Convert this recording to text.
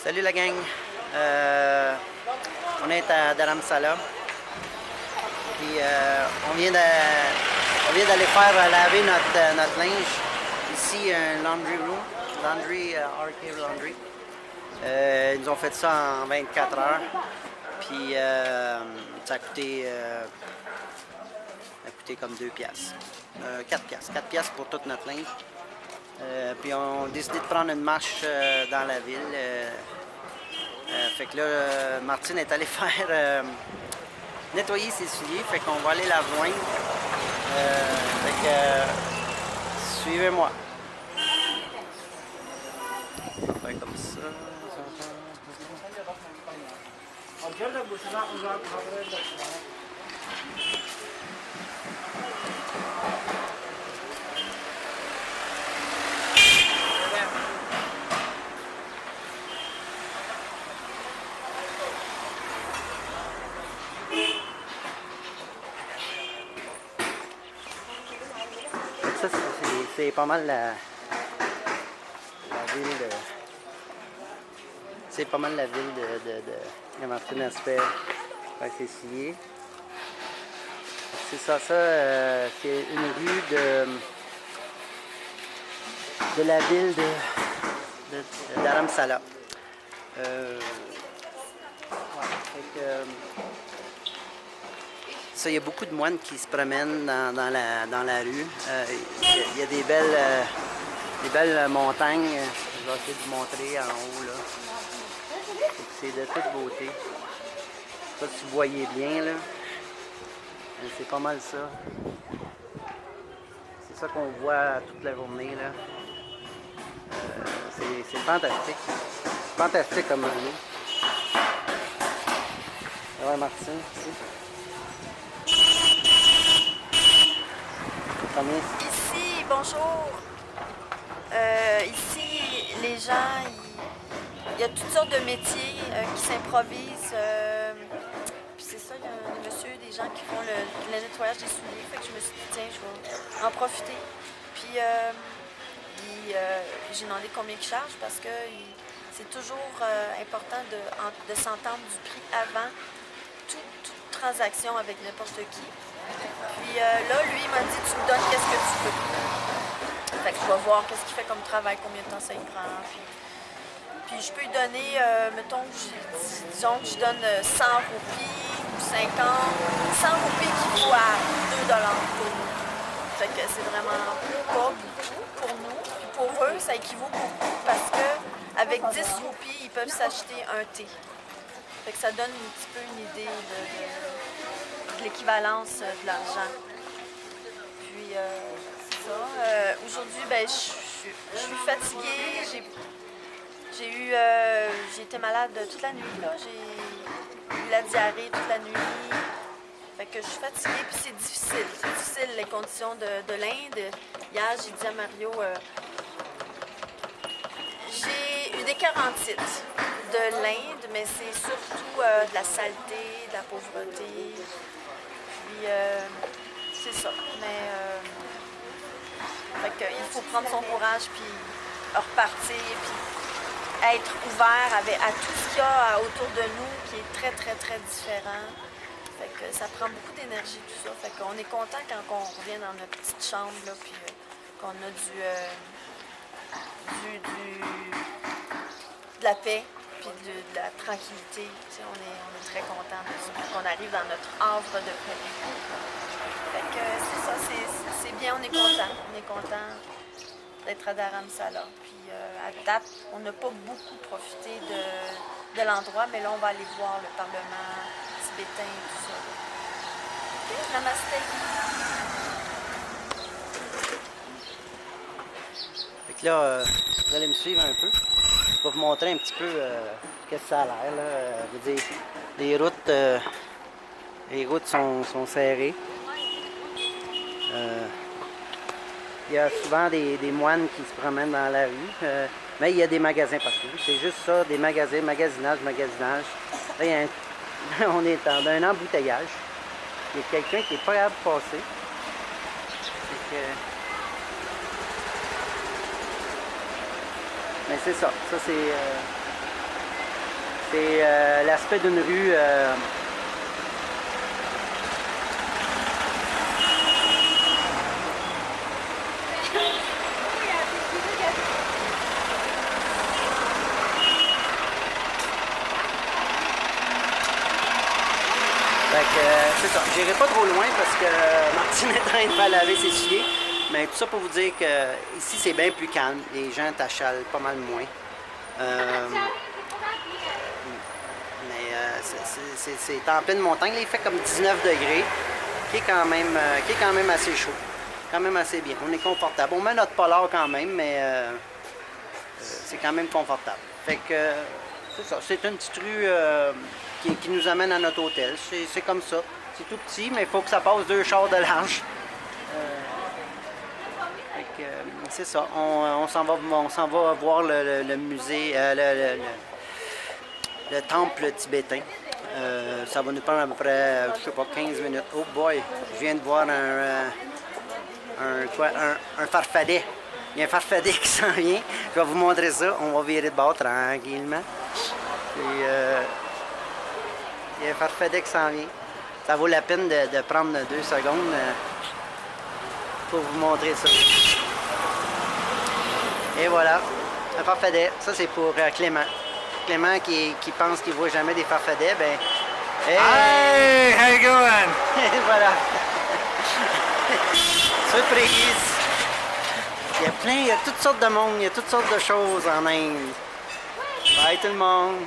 Salut la gang! On est à Dharamsala. Puis on vient d'aller faire laver notre linge. Ici, un laundry room. RK Laundry. Ils nous ont fait ça en 24 heures. Puis ça a coûté comme 2 piastres. 4 piastres. 4 piastres pour toute notre linge. Puis on a décidé de prendre une marche dans la ville. Fait que là, Martine est allée faire nettoyer ses souliers. Fait qu'on va aller la rejoindre. Fait que suivez-moi. On va faire comme ça. Ça, c'est pas mal la ville de... C'est pas mal la ville de Martine à se faire ses souliers. C'est ça, c'est une rue de la ville de Dharamsala. Ça, il y a beaucoup de moines qui se promènent dans la rue. Il y a des belles montagnes. Je vais essayer de vous montrer en haut, là. C'est de toute beauté. Ça, si vous voyez bien, là, c'est pas mal ça. C'est ça qu'on voit toute la journée, là. C'est fantastique. Fantastique comme rue. Ouais, Martine, ici. Ici, bonjour. Ici, les gens, il y a toutes sortes de métiers qui s'improvisent. Puis c'est ça, il y a des messieurs, des gens qui font le nettoyage des souliers. Fait que je me suis dit, tiens, je vais en profiter. Puis j'ai demandé combien ils chargent parce que c'est toujours important de s'entendre du prix avant toute transaction avec n'importe qui. Puis là, lui, il m'a dit, tu me donnes qu'est-ce que tu veux. Fait que je vais voir qu'est-ce qu'il fait comme travail, combien de temps ça y prend. Puis je peux lui donner, mettons, disons que je donne 100 roupies ou 50. 100 roupies équivaut à 2 $ pour nous. Fait que c'est vraiment pas beaucoup pour nous. Puis pour eux, ça équivaut beaucoup parce qu'avec 10 roupies, ils peuvent s'acheter un thé. Fait que ça donne un petit peu une idée de l'équivalence de l'argent. Puis c'est ça. Aujourd'hui, ben, je suis fatiguée. J'ai été malade toute la nuit. J'ai eu la diarrhée toute la nuit. Fait que je suis fatiguée, puis c'est difficile. C'est difficile les conditions de l'Inde. Hier, j'ai dit à Mario, j'ai eu des carentites de l'Inde, mais c'est surtout de la saleté, de la pauvreté. Puis c'est ça. Mais fait que, il faut prendre son courage puis repartir puis être ouvert à tout ce qu'il y a autour de nous qui est très, très, très différent. Fait que ça prend beaucoup d'énergie tout ça. Fait qu'on est content quand on revient dans notre petite chambre là, puis qu'on a de la paix puis de la tranquillité. On est très content de ça. Qu'on arrive dans notre havre de paix. Fait que c'est ça, c'est bien, on est content. On est content d'être à Dharamsala. Puis à date, on n'a pas beaucoup profité de l'endroit, mais là, on va aller voir le Parlement tibétain et tout ça. OK, namasté. Fait que là, vous allez me suivre un peu. Je vais vous montrer un petit peu qu'est-ce que ça a l'air, là. Je veux dire, les routes sont serrées. Il y a souvent des moines qui se promènent dans la rue, mais il y a des magasins partout. C'est juste ça, des magasins, magasinage. Là, on est dans un embouteillage. Il y a quelqu'un qui n'est pas capable de passer. Mais c'est ça. Ça, c'est C'est l'aspect d'une rue. C'est ça. J'irai pas trop loin parce que Martine est en train de faire laver ses souliers. Mais tout ça pour vous dire que ici c'est bien plus calme. Les gens t'achalent pas mal moins. Mais c'est en pleine montagne. Là, il fait comme 19 degrés, qui est quand même assez chaud. Quand même assez bien. On est confortable. On met notre polar quand même, mais c'est quand même confortable. Fait que c'est ça. C'est une petite rue qui nous amène à notre hôtel. C'est comme ça. C'est tout petit, mais il faut que ça passe 2 chars de large. C'est ça. On s'en va voir le musée, le temple tibétain. Ça va nous prendre à peu près, je sais pas, 15 minutes. Oh boy, je viens de voir un farfadet. Il y a un farfadet qui s'en vient. Je vais vous montrer ça. On va virer de bord tranquillement. Puis, il y a un farfadet qui s'en vient. Ça vaut la peine de prendre 2 secondes pour vous montrer ça. Et voilà, un farfadet. Ça, c'est pour Clément. Clément qui pense qu'il ne voit jamais des farfadets, ben... Hey, how you going? Et voilà. Surprise! Il y a toutes sortes de monde, il y a toutes sortes de choses en Inde. Bye tout le monde!